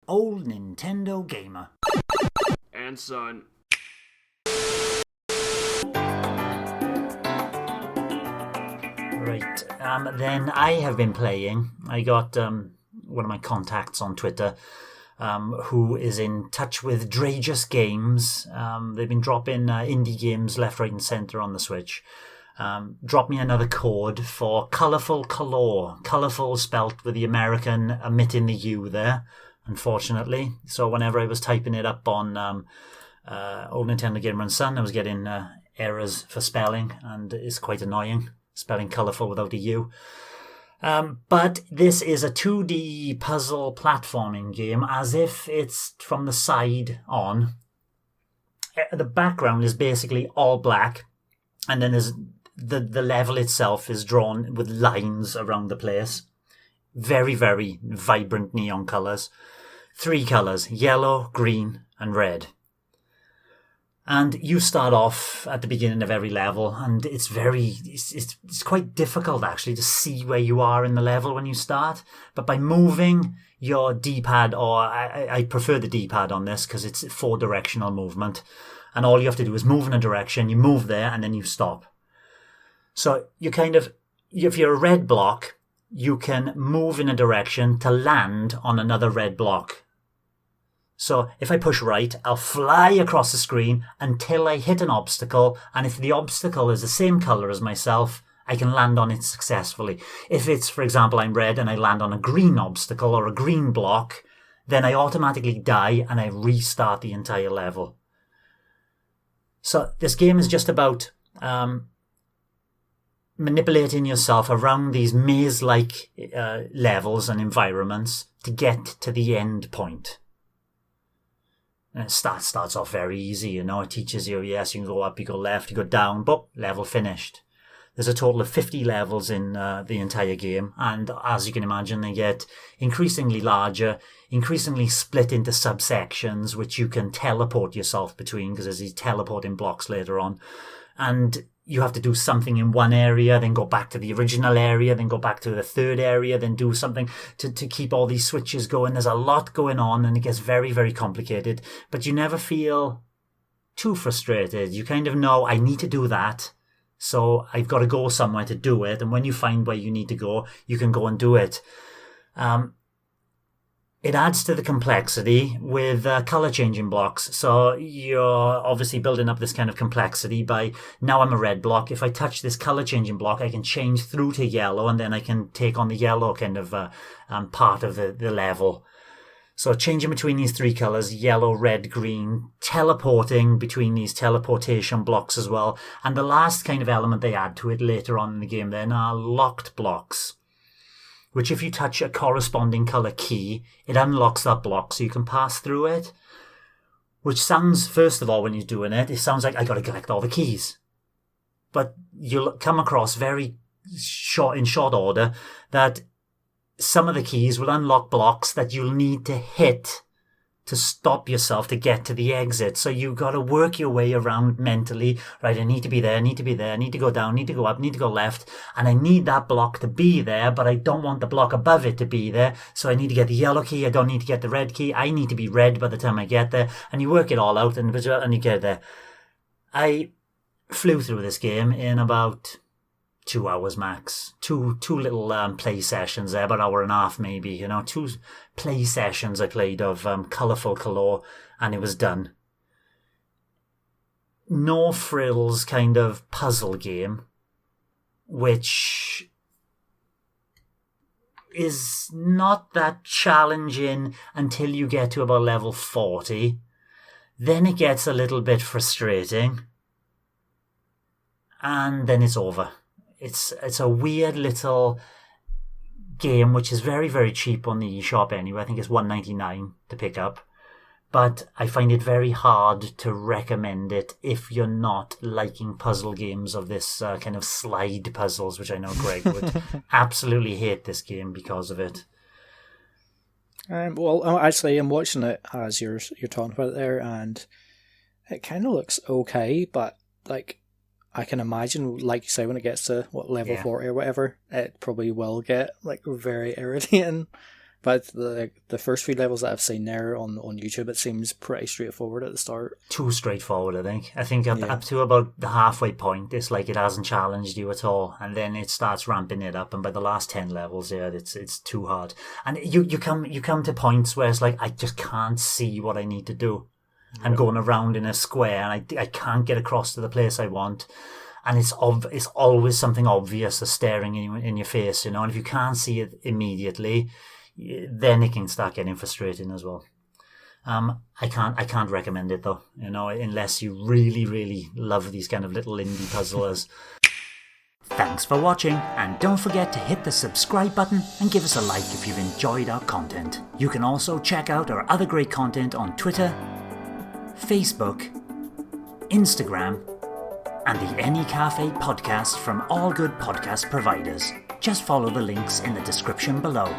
Old Nintendo Gamer. And son. Right, then I have been playing. I got one of my contacts on Twitter who is in touch with Dragus Games. They've been dropping indie games left, right and centre on the Switch. Dropped me another code for Colourful Colore. Colourful spelt with the American omitting the U there, unfortunately. So whenever I was typing it up on Old Nintendo Gamer and Son, I was getting errors for spelling, and it's quite annoying, spelling colourful without a U. But this is a 2D puzzle platforming game, as if it's from the side on. The background is basically all black, and then there's the level itself is drawn with lines around the place. Very, very vibrant neon colours. 3 colours, yellow, green and red. And you start off at the beginning of every level, and it's quite difficult actually to see where you are in the level when you start. But by moving your D-pad, or I prefer the D-pad on this because it's 4-directional movement, and all you have to do is move in a direction, you move there, and then you stop. So you if you're a red block, you can move in a direction to land on another red block. So if I push right, I'll fly across the screen until I hit an obstacle, and if the obstacle is the same colour as myself, I can land on it successfully. If it's, for example, I'm red and I land on a green obstacle or a green block, then I automatically die and I restart the entire level. So this game is just about manipulating yourself around these maze-like levels and environments to get to the end point. And it starts off very easy, It teaches you, yes, you can go up, you go left, you go down, but level finished. There's a total of 50 levels in the entire game, and as you can imagine, they get increasingly larger, increasingly split into subsections, which you can teleport yourself between, because there's these teleporting blocks later on. And you have to do something in one area, then go back to the original area, then go back to the third area, then do something to keep all these switches going. There's a lot going on, and it gets very, very complicated. But you never feel too frustrated. You kind of know, I need to do that, so I've got to go somewhere to do it. And when you find where you need to go, you can go and do it. It adds to the complexity with colour-changing blocks. So you're obviously building up this kind of complexity by, now I'm a red block. If I touch this colour-changing block, I can change through to yellow, and then I can take on the yellow kind of part of the level. So changing between these 3 colours, yellow, red, green, teleporting between these teleportation blocks as well. And the last kind of element they add to it later on in the game then are locked blocks, which if you touch a corresponding colour key, it unlocks that block so you can pass through it. Which sounds, first of all, when you're doing it, it sounds like I got to collect all the keys. But you'll come across in short order that some of the keys will unlock blocks that you'll need to hit to stop yourself to get to the exit. So you've got to work your way around mentally. Right, I need to be there, I need to be there, I need to go down, I need to go up, I need to go left, and I need that block to be there, but I don't want the block above it to be there, so I need to get the yellow key, I don't need to get the red key, I need to be red by the time I get there, and you work it all out, and you get there. I flew through this game in about 2 hours max. Two little play sessions there, about an hour and a half maybe, 2 play sessions I played of Colourful Colore, and it was done. No frills kind of puzzle game, which is not that challenging until you get to about level 40. Then it gets a little bit frustrating, and then it's over. It's a weird little game which is very, very cheap on the eShop anyway. I think it's $1.99 to pick up. But I find it very hard to recommend it if you're not liking puzzle games of this kind of slide puzzles, which I know Greg would absolutely hate this game because of it. Well, actually, I'm watching it as you're talking about it there, and it kind of looks okay, but like, I can imagine, like you say, when it gets to level 40 or whatever, it probably will get like very irritating. But the first few levels that I've seen there on YouTube, it seems pretty straightforward at the start. Too straightforward, I think. I think up to about the halfway point, it's like it hasn't challenged you at all, and then it starts ramping it up. And by the last 10 levels, it's too hard. And you come to points where it's like, I just can't see what I need to do. I'm going around in a square, and I can't get across to the place I want. And it's always something obvious that's staring in your face, you know. And if you can't see it immediately, then it can start getting frustrating as well. I can't recommend it though, you know, unless you really, really love these kind of little indie puzzlers. Thanks for watching, and don't forget to hit the subscribe button and give us a like if you've enjoyed our content. You can also check out our other great content on Twitter, Facebook, Instagram, and the N-E Café podcast from all good podcast providers. Just follow the links in the description below.